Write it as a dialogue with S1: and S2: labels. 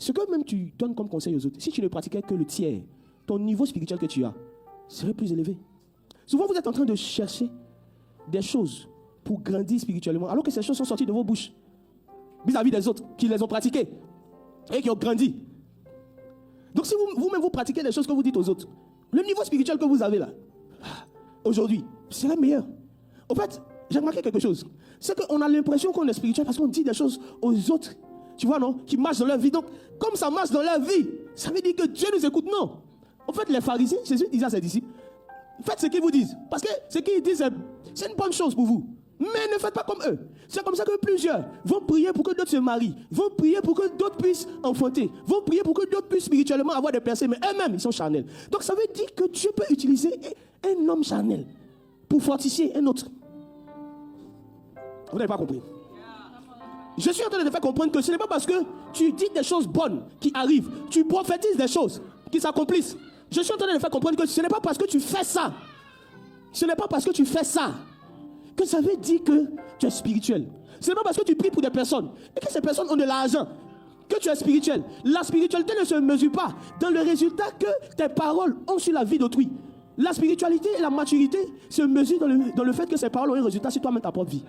S1: ce que même tu donnes comme conseil aux autres, si tu ne pratiquais que le tiers, ton niveau spirituel que tu as serait plus élevé. Souvent, vous êtes en train de chercher des choses pour grandir spirituellement, alors que ces choses sont sorties de vos bouches vis-à-vis des autres qui les ont pratiquées et qui ont grandi. Donc, si vous-même vous pratiquez les choses que vous dites aux autres, le niveau spirituel que vous avez là, aujourd'hui, serait meilleur. En fait, j'ai remarqué quelque chose. C'est qu'on a l'impression qu'on est spirituel parce qu'on dit des choses aux autres, tu vois, non, qui marchent dans leur vie. Donc, comme ça marche dans leur vie, ça veut dire que Dieu nous écoute. Non. En fait, les pharisiens, Jésus disait à ses disciples, faites ce qu'ils vous disent. Parce que ce qu'ils disent, c'est une bonne chose pour vous. Mais ne faites pas comme eux. C'est comme ça que plusieurs vont prier pour que d'autres se marient, vont prier pour que d'autres puissent enfanter, vont prier pour que d'autres puissent spirituellement avoir des percées, mais eux-mêmes, ils sont charnels. Donc ça veut dire que Dieu peut utiliser un homme charnel pour fortifier un autre. Vous n'avez pas compris. Je suis en train de te faire comprendre que ce n'est pas parce que tu dis des choses bonnes qui arrivent, tu prophétises des choses qui s'accomplissent. Je suis en train de te faire comprendre que ce n'est pas parce que tu fais ça, ce n'est pas parce que tu fais ça que ça veut dire que tu es spirituel. Ce n'est pas parce que tu pries pour des personnes et que ces personnes ont de l'argent que tu es spirituel. La spiritualité ne se mesure pas dans le résultat que tes paroles ont sur la vie d'autrui. La spiritualité et la maturité se mesurent dans le fait que ces paroles ont un résultat sur toi-même ta propre vie.